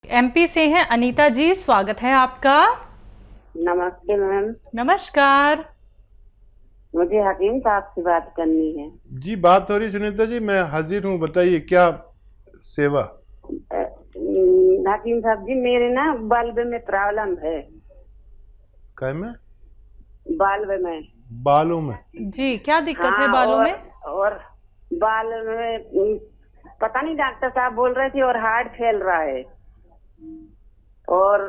MP से हैं अनीता जी, स्वागत है आपका। नमस्ते मैम। नमस्कार। मुझे हकीम साहब से बात करनी है। जी बात हो रही सुनीता जी, मैं हाजिर हूँ, बताइए क्या सेवा। हकीम साहब जी, मेरे ना बल्ब में प्रॉब्लम है। काय में? बल्ब में। बालों में? जी, क्या दिक्कत है हाँ, बालों में? और बाल में पता नहीं, डॉक्टर साहब बोल रहे थे और हार्ड फैल रहा है। और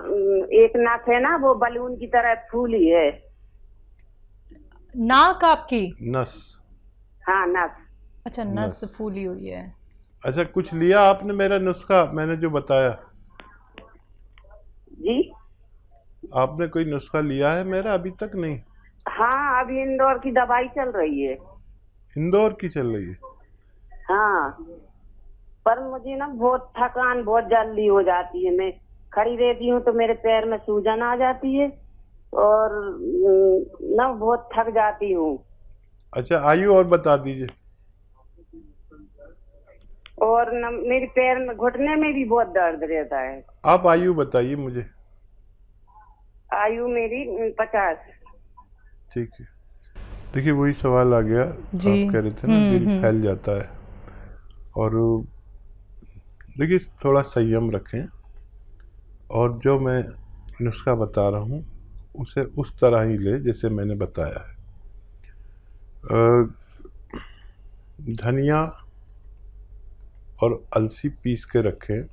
एक नस है ना, वो बलून की तरह फूली है। नाक आपकी? नस? हाँ, नस। अच्छा, नस फूली हुई है। अच्छा, कुछ लिया आपने मेरा नुस्खा, मैंने जो बताया? जी, आपने कोई नुस्खा लिया है मेरा? अभी तक नहीं। हाँ, अभी इंदौर की दवाई चल रही है। इंदौर की चल रही है? हाँ, पर मुझे ना बहुत थकान बहुत जल्दी हो जाती है। मैं खड़ी रहती हूँ तो मेरे पैर में सूजन आ जाती है और ना बहुत थक जाती हूँ। अच्छा, आयु और बता दीजिए। और न मेरे पैर में घुटने में भी बहुत दर्द रहता है। आप आयु बताइए मुझे। आयु मेरी 50। ठीक है, देखिए वही सवाल आ गया। जी। आप कह रहे थे ना दिल फैल जाता है, और देखिए थोड़ा संयम रखें, और जो मैं नुस्खा बता रहा हूँ उसे उस तरह ही ले जैसे मैंने बताया है। धनिया और अलसी पीस के रखें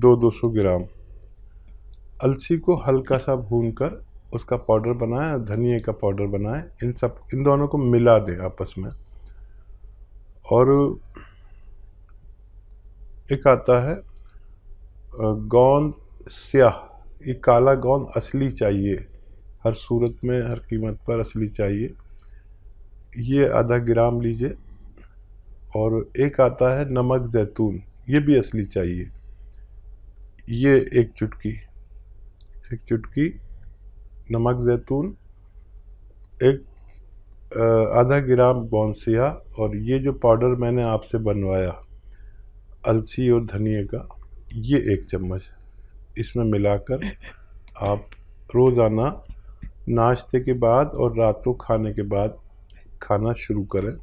200 ग्राम। अलसी को हल्का सा भूनकर उसका पाउडर बनाएं, धनिया का पाउडर बनाएं, इन दोनों को मिला दें आपस में। और एक आता है गोंद स्याह, ये काला गोंद असली चाहिए, हर सूरत में हर कीमत पर असली चाहिए, ये आधा ग्राम लीजिए। और एक आता है नमक जैतून, ये भी असली चाहिए, ये एक चुटकी नमक जैतून, एक आधा ग्राम बॉन्सिया, और ये जो पाउडर मैंने आपसे बनवाया अलसी और धनिया का, ये 1 चम्मच इसमें मिलाकर आप रोज़ाना नाश्ते के बाद और रात को खाने के बाद खाना शुरू करें।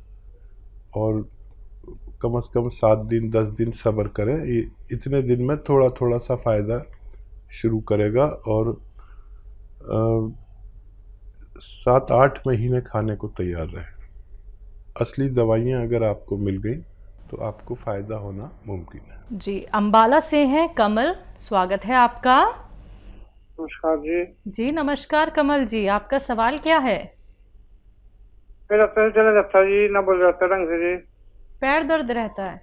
और कम से कम 7 दिन 10 दिन सब्र करें, ये इतने दिन में थोड़ा थोड़ा सा फ़ायदा शुरू करेगा। और 7-8 महीने खाने को तैयार रहें। असली दवाइयाँ अगर आपको मिल गई तो आपको फ़ायदा होना मुमकिन है। जी, अंबाला से हैं कमल, स्वागत है आपका। नमस्कार जी। जी नमस्कार कमल जी, आपका सवाल क्या है? मेरा पैर चला जाता जी, ना बोल जाता ढंग से जी। पैर दर्द रहता है?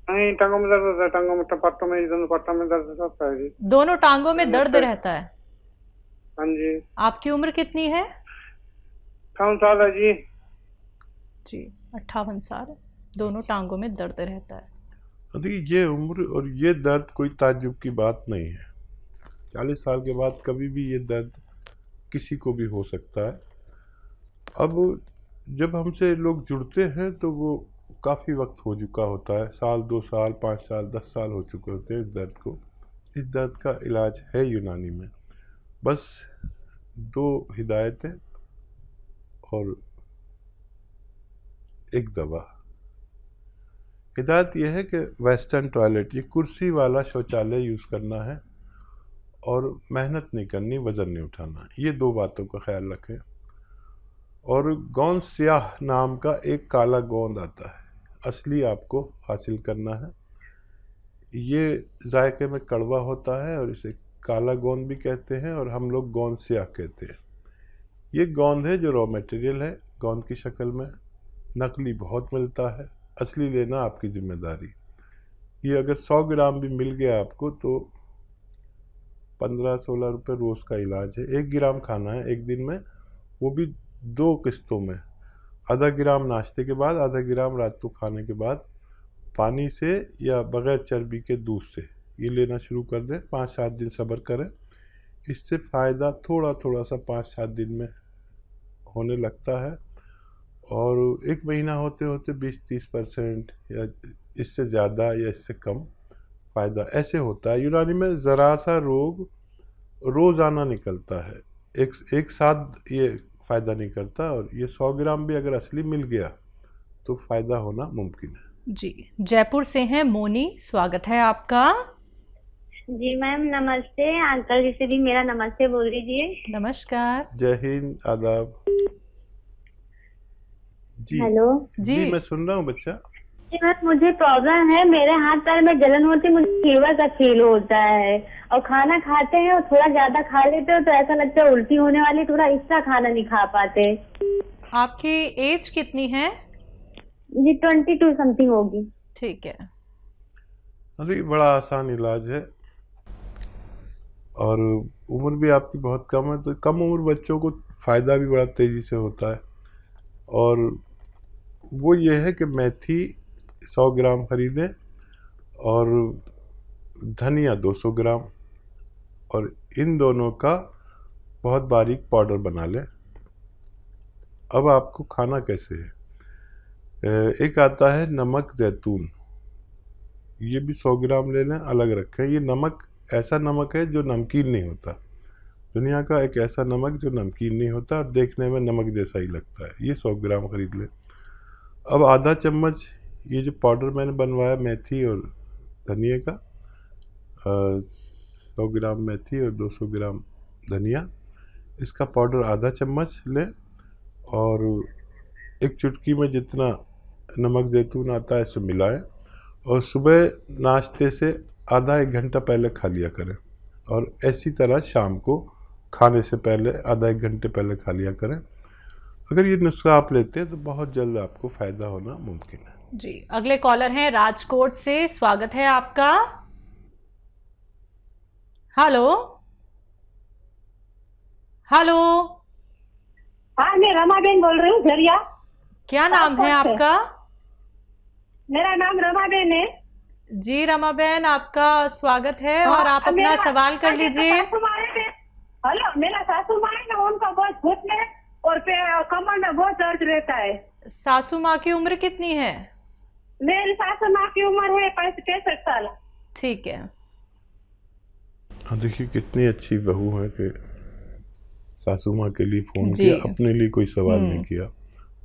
नहीं, टांगों में दर्द होता है, टांगों में पट्टों में, दोनों पट्टों में दर्द होता है जी। दोनों टांगों में दर्द रहता है? हाँ जी। आपकी उम्र कितनी है? 58 साल है जी। जी, 58 साल, दोनों टांगों में दर्द रहता है। देखिए ये उम्र और ये दर्द कोई ताज्जुब की बात नहीं है। 40 साल के बाद कभी भी ये दर्द किसी को भी हो सकता है। अब जब हमसे लोग जुड़ते हैं तो वो काफ़ी वक्त हो चुका होता है, साल 2 साल 5 साल 10 साल हो चुके होते हैं इस दर्द को। इस दर्द का इलाज है यूनानी में, बस 2 हिदायतें और एक दवा। हिदायत यह है कि वेस्टर्न टॉयलेट, ये कुर्सी वाला शौचालय यूज़ करना है, और मेहनत नहीं करनी, वज़न नहीं उठाना, ये 2 बातों का ख्याल रखें। और गोंद स्याह नाम का एक काला गोंद आता है, असली आपको हासिल करना है। ये जायके में कड़वा होता है और इसे काला गोंद भी कहते हैं, और हम लोग गोंद स्याह कहते हैं। ये गोंद है जो रॉ मटेरियल है गोंद की शक्ल में, नकली बहुत मिलता है, असली लेना आपकी जिम्मेदारी। ये अगर 100 ग्राम भी मिल गया आपको तो 15-16 रुपये रोज़ का इलाज है। 1 ग्राम खाना है एक दिन में, वो भी 2 किस्तों में, आधा ग्राम नाश्ते के बाद, आधा ग्राम रात को खाने के बाद, पानी से या बग़ैर चर्बी के दूध से ये लेना शुरू कर दें। 5-7 दिन सब्र करें, इससे फ़ायदा थोड़ा थोड़ा सा 5-7 दिन में होने लगता है, और 1 महीना होते होते 20-30% या इससे ज़्यादा या इससे कम फ़ायदा ऐसे होता है। यूनानी में ज़रा सा रोग रोज़ाना निकलता है, एक साथ ये फ़ायदा नहीं करता, और ये 100 ग्राम भी अगर असली मिल गया तो फ़ायदा होना मुमकिन है। जी, जयपुर से हैं मोनी, स्वागत है आपका। जी मैम नमस्ते, अंकल जी से भी मेरा नमस्ते बोल दीजिए। नमस्कार। जय हिंद, आदाब। जी हेलो जी, मैं सुन रहा हूँ बच्चा। जी मैम, मुझे प्रॉब्लम है, मेरे हाथ पैर में जलन होती है, मुझे फीवर का फील होता है, और खाना खाते हैं और थोड़ा ज्यादा खा लेते हो तो ऐसा लगता है उल्टी होने वाली, थोड़ा एक्स्ट्रा खाना नहीं खा पाते। आपकी एज कितनी है? जी 22 समथिंग होगी। ठीक है। अरे बड़ा आसान इलाज है, और उम्र भी आपकी बहुत कम है, तो कम उम्र बच्चों को फ़ायदा भी बड़ा तेज़ी से होता है। और वो ये है कि मेथी 100 ग्राम खरीदें और धनिया 200 ग्राम, और इन दोनों का बहुत बारीक पाउडर बना लें। अब आपको खाना कैसे है, एक आता है नमक जैतून, ये भी 100 ग्राम ले लें, अलग रखें। ये नमक ऐसा नमक है जो नमकीन नहीं होता, दुनिया का एक ऐसा नमक जो नमकीन नहीं होता और देखने में नमक जैसा ही लगता है, ये 100 ग्राम खरीद लें। अब आधा चम्मच ये जो पाउडर मैंने बनवाया मेथी और धनिया का, 100 ग्राम मेथी और 200 ग्राम धनिया, इसका पाउडर आधा चम्मच लें, और एक चुटकी में जितना नमक जैतून आता है इसे मिलाएं, और सुबह नाश्ते से आधा एक घंटा पहले खा लिया करें, और ऐसी तरह शाम को खाने से पहले आधा एक घंटे पहले खा लिया करें। अगर ये नुस्खा आप लेते हैं तो बहुत जल्द आपको फ़ायदा होना मुमकिन है। जी, अगले कॉलर हैं राजकोट से, स्वागत है आपका। Hello hello. हाँ, मैं रमाबेन बोल रही हूँ झरिया। क्या नाम है आपका? मेरा नाम रमाबेन है। जी रमाबेन, आपका स्वागत है, और आप अपना सवाल कर लीजिए। हेलो, मेरा सासू माँ है ना, उनका बहुत घुटने और कमर में बहुत दर्द रहता है। सासू माँ की उम्र कितनी है? मेरी सासू माँ की उम्र है 65 साल। ठीक है। देखिए कितनी अच्छी बहू है कि सासू माँ के लिए फ़ोन जी। किया, अपने लिए कोई सवाल नहीं किया।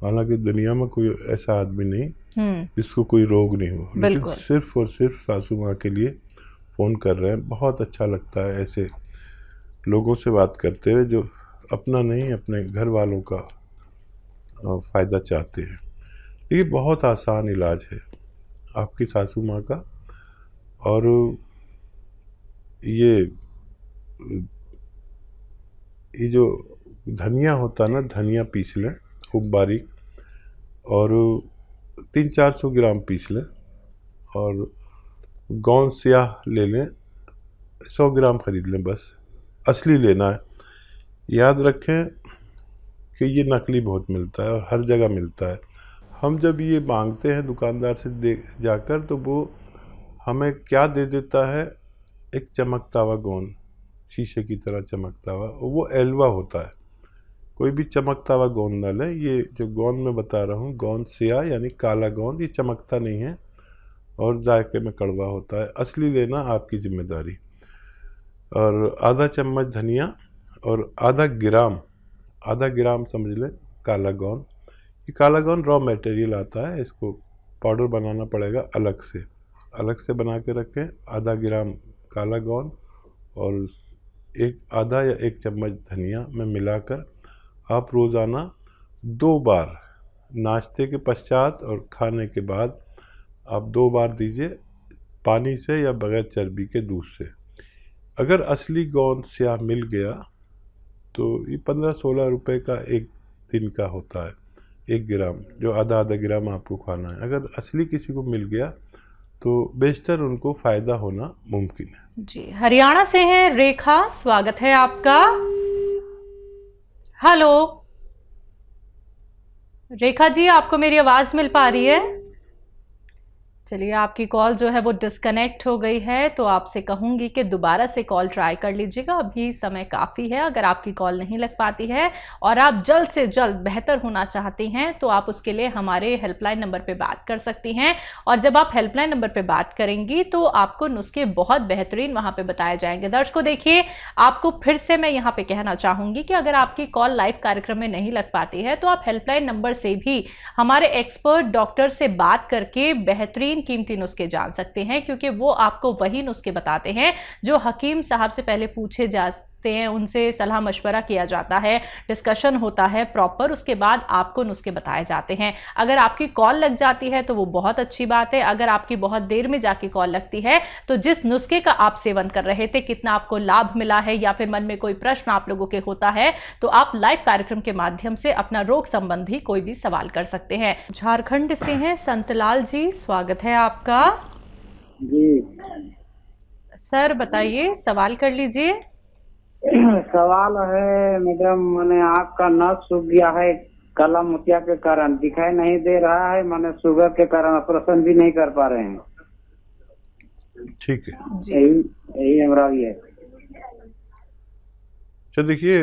हालांकि दुनिया में कोई ऐसा आदमी नहीं जिसको कोई रोग नहीं हो, लेकिन सिर्फ और सिर्फ सासू माँ के लिए फ़ोन कर रहे हैं। बहुत अच्छा लगता है ऐसे लोगों से बात करते हुए जो अपना नहीं अपने घर वालों का फ़ायदा चाहते हैं। ये बहुत आसान इलाज है आपकी सासू माँ का। और ये जो धनिया होता है ना, धनिया पीस लें खूब बारीक, और 300-400 ग्राम पीस लें, और गौन स्याह ले लें, 100 ग्राम खरीद लें, बस असली लेना है। याद रखें कि ये नकली बहुत मिलता है और हर जगह मिलता है। हम जब ये मांगते हैं दुकानदार से जाकर, तो वो हमें क्या दे देता है, एक चमकता हुआ गोंद, शीशे की तरह चमकता हुआ, वो एल्वा होता है। कोई भी चमकता हुआ गोंद न लें। ये जो गोंद मैं बता रहा हूँ, गोंद स्याह यानी काला गोंद, ये चमकता नहीं है और जायके में कड़वा होता है। असली लेना आपकी जिम्मेदारी। और आधा चम्मच धनिया और आधा ग्राम समझ लें काला गोंद। ये काला गोंद रॉ मटेरियल आता है, इसको पाउडर बनाना पड़ेगा अलग से बना के रखें। आधा ग्राम काला गोंद और आधा या एक चम्मच धनिया में मिलाकर आप रोज़ाना 2 बार, नाश्ते के पश्चात और खाने के बाद आप 2 बार दीजिए, पानी से या बगैर चर्बी के दूध से। अगर असली गोंद स्याह मिल गया तो ये 15-16 रुपए का एक दिन का होता है, 1 ग्राम, जो आधा ग्राम आपको खाना है। अगर असली किसी को मिल गया तो बेशतर उनको फ़ायदा होना मुमकिन है। जी, हरियाणा से हैं रेखा, स्वागत है आपका। हेलो रेखा जी, आपको मेरी आवाज़ मिल पा रही है? चलिए, आपकी कॉल जो है वो डिस्कनेक्ट हो गई है, तो आपसे कहूँगी कि दोबारा से कॉल ट्राई कर लीजिएगा। अभी समय काफ़ी है। अगर आपकी कॉल नहीं लग पाती है और आप जल्द से जल्द बेहतर होना चाहती हैं तो आप उसके लिए हमारे हेल्पलाइन नंबर पे बात कर सकती हैं। और जब आप हेल्पलाइन नंबर पे बात करेंगी तो आपको नुस्खे बहुत बेहतरीन वहाँ पे बताए जाएंगे। दर्शकों देखिए, आपको फिर से मैं यहाँ पे कहना चाहूँगी कि अगर आपकी कॉल लाइव कार्यक्रम में नहीं लग पाती है तो आप हेल्पलाइन नंबर से भी हमारे एक्सपर्ट डॉक्टर से बात करके बेहतरीन कीमती नुस्खे जान सकते हैं, क्योंकि वो आपको वही नुस्खे बताते हैं जो हकीम साहब से पहले पूछे जाते हैं, उनसे सलाह मशवरा किया जाता है, डिस्कशन होता है प्रॉपर, उसके बाद आपको नुस्खे बताए जाते हैं। अगर आपकी कॉल लग जाती है तो वो बहुत अच्छी बात है। अगर आपकी बहुत देर में जाके कॉल लगती है तो जिस नुस्खे का आप सेवन कर रहे थे, कितना आपको लाभ मिला है, या फिर मन में कोई प्रश्न आप लोगों के होता है, तो आप लाइव कार्यक्रम के माध्यम से अपना रोग संबंधी कोई भी सवाल कर सकते हैं। झारखंड से हैं संतलाल जी, स्वागत है आपका। जी सर बताइए, सवाल कर लीजिए। सवाल है मैडम, मैंने आँख का नस सूख गया है काला मोतिया के कारण, दिखाई नहीं दे रहा है, मैंने शुगर के कारण ऑपरेशन भी नहीं कर पा रहे हैं। ठीक है, यही हमारा ये है। तो देखिए,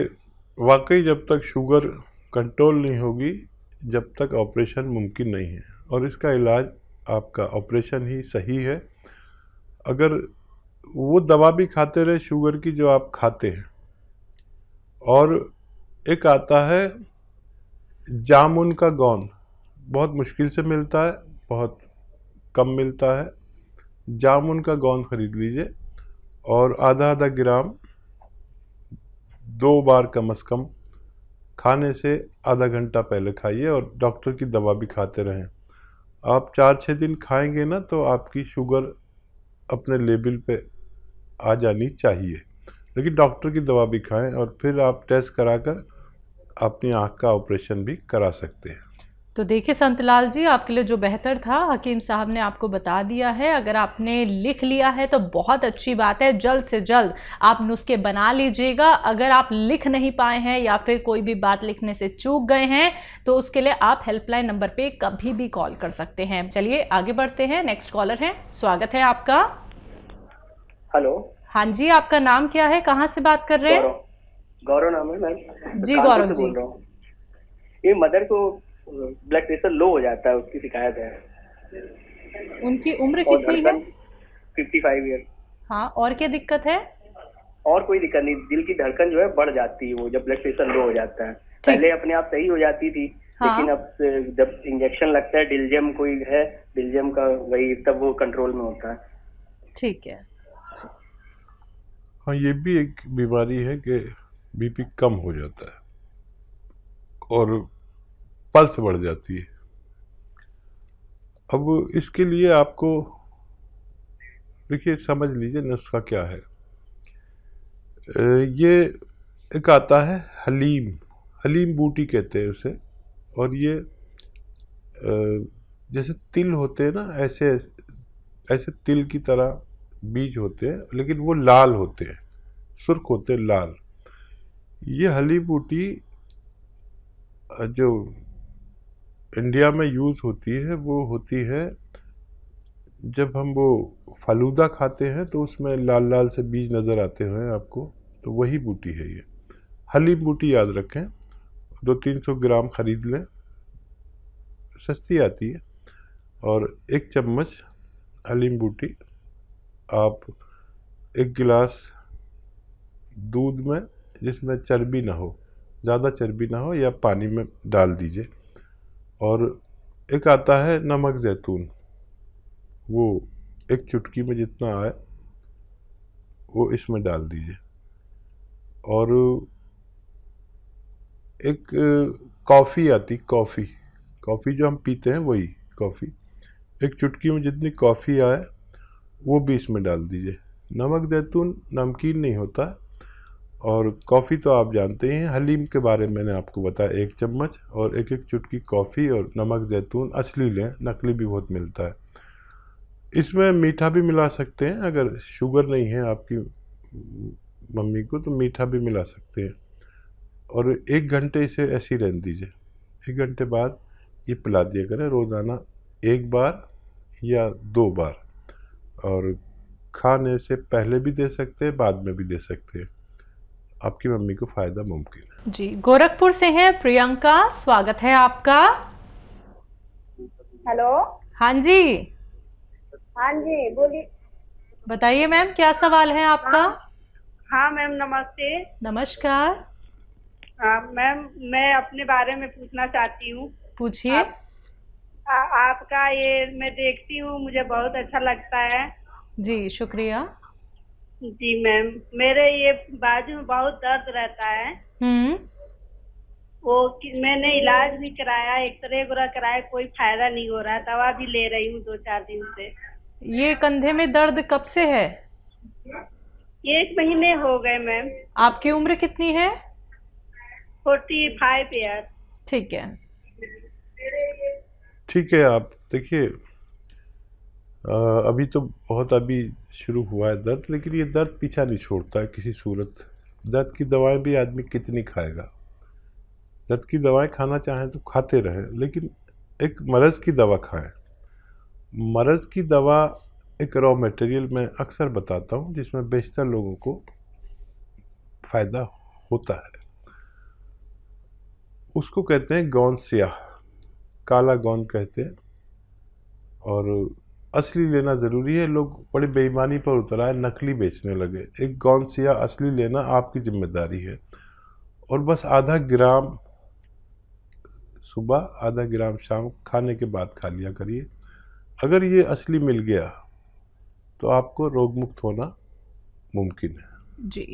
वाकई जब तक शुगर कंट्रोल नहीं होगी जब तक ऑपरेशन मुमकिन नहीं है, और इसका इलाज आपका ऑपरेशन ही सही है। अगर वो दवा भी खाते रहे शुगर की जो आप खाते हैं, और एक आता है जामुन का गोंद, बहुत मुश्किल से मिलता है, बहुत कम मिलता है। जामुन का गोंद खरीद लीजिए और आधा आधा ग्राम 2 बार कम से कम खाने से आधा घंटा पहले खाइए, और डॉक्टर की दवा भी खाते रहें। आप 4-6 दिन खाएंगे ना तो आपकी शुगर अपने लेवल पे आ जानी चाहिए, लेकिन डॉक्टर की दवा भी खाएं, और फिर आप टेस्ट कराकर अपनी आँख का ऑपरेशन भी करा सकते हैं। तो देखिए संतलाल जी, आपके लिए जो बेहतर था हकीम साहब ने आपको बता दिया है। अगर आपने लिख लिया है तो बहुत अच्छी बात है, जल्द से जल्द आप नुस्खे बना लीजिएगा। अगर आप लिख नहीं पाए हैं या फिर कोई भी बात लिखने से चूक गए हैं तो उसके लिए आप हेल्पलाइन नंबर पे कभी भी कॉल कर सकते हैं। चलिए आगे बढ़ते हैं, नेक्स्ट कॉलर है, स्वागत है आपका। हेलो। हाँ जी, आपका नाम क्या है, कहाँ से बात कर रहे हैं? गौरव नाम है मैम। जी गौरव जी, बोल रहा हूँ। ये मदर को ब्लड प्रेशर लो हो जाता है, उसकी शिकायत है। उनकी उम्र कितनी है? 55 ईयर। हाँ, और क्या दिक्कत है? और कोई दिक्कत नहीं, दिल की धड़कन जो है बढ़ जाती है वो जब ब्लड प्रेशर लो हो जाता है। पहले अपने आप सही हो जाती थी, हाँ। लेकिन अब जब इंजेक्शन लगता है, डिलजेम कोई है, डिलजेम का वही, तब वो कंट्रोल में होता है। ठीक है। हाँ, ये भी एक बीमारी है कि बीपी कम हो जाता है और पल्स बढ़ जाती है। अब इसके लिए आपको देखिए, समझ लीजिए नुस्खा क्या है। ये एक आता है हलीम बूटी कहते हैं उसे, और ये जैसे तिल होते हैं ना, ऐसे तिल की तरह बीज होते हैं, लेकिन वो लाल होते हैं, सुर्ख होते हैं, लाल। ये हली बूटी जो इंडिया में यूज़ होती है वो होती है जब हम वो फालूदा खाते हैं तो उसमें लाल लाल से बीज नज़र आते हैं आपको, तो वही बूटी है ये हलीम बूटी। याद रखें, 200-300 ग्राम खरीद लें, सस्ती आती है, और 1 चम्मच हलीम बूटी आप 1 गिलास दूध में, जिसमें चर्बी ना हो, ज़्यादा चर्बी ना हो, या पानी में डाल दीजिए। और एक आता है नमक ज़ैतून, वो 1 चुटकी में जितना आए वो इसमें डाल दीजिए। और एक कॉफ़ी आती, कॉफ़ी जो हम पीते हैं वही कॉफ़ी, 1 चुटकी में जितनी कॉफ़ी आए वो भी इसमें डाल दीजिए। नमक ज़ैतून नमकीन नहीं होता, और कॉफ़ी तो आप जानते ही हैं। हलीम के बारे में मैंने आपको बताया, 1 चम्मच और 1-1 चुटकी कॉफ़ी, और नमक ज़ैतून असली लें, नकली भी बहुत मिलता है। इसमें मीठा भी मिला सकते हैं, अगर शुगर नहीं है आपकी मम्मी को तो मीठा भी मिला सकते हैं। और 1 घंटे इसे ऐसे ही रहने दीजिए। 1 घंटे बाद ये पिला दिया करें, रोज़ाना 1 बार या 2 बार, और खाने से पहले भी दे सकते हैं, बाद में भी दे सकते हैं। आपकी मम्मी को फ़ायदा मुमकिन है। जी, गोरखपुर से हैं प्रियंका, स्वागत है आपका। हेलो। हाँ जी, हाँ जी बोलिए। बताइए मैम, क्या सवाल है आपका? हाँ मैम नमस्ते। नमस्कार, मैम मैं अपने बारे में पूछना चाहती हूँ। पूछिए। आपका ये मैं देखती हूँ, मुझे बहुत अच्छा लगता है। जी, शुक्रिया। जी मैम, मेरे ये बाजू में बहुत दर्द रहता है। वो मैंने इलाज भी कराया, एक्सरे वगैरह कराया, कोई फायदा नहीं हो रहा है। दवा भी ले रही हूँ 2-4 दिन से। ये कंधे में दर्द कब से है? 1 महीने हो गए मैम। आपकी उम्र कितनी है? 45 ईयर। ठीक है। ठीक है, आप देखिए, अभी तो बहुत अभी शुरू हुआ है दर्द, लेकिन ये दर्द पीछा नहीं छोड़ता है किसी सूरत। दर्द की दवाएं भी आदमी कितनी खाएगा? दर्द की दवाएं खाना चाहें तो खाते रहें, लेकिन एक मरज़ की दवा खाएं। मरज़ की दवा एक रॉ मटेरियल मैं अक्सर बताता हूँ, जिसमें बेशतर लोगों को फ़ायदा होता है। उसको कहते हैं गौन स्याह, काला गौन कहते हैं, और असली लेना ज़रूरी है। लोग बड़ी बेईमानी पर उतर आए, नकली बेचने लगे। एक गौन स्याह असली लेना आपकी जिम्मेदारी है, और बस आधा ग्राम सुबह, आधा ग्राम शाम, खाने के बाद खा लिया करिए। अगर ये असली मिल गया तो आपको रोग मुक्त होना मुमकिन है। जी।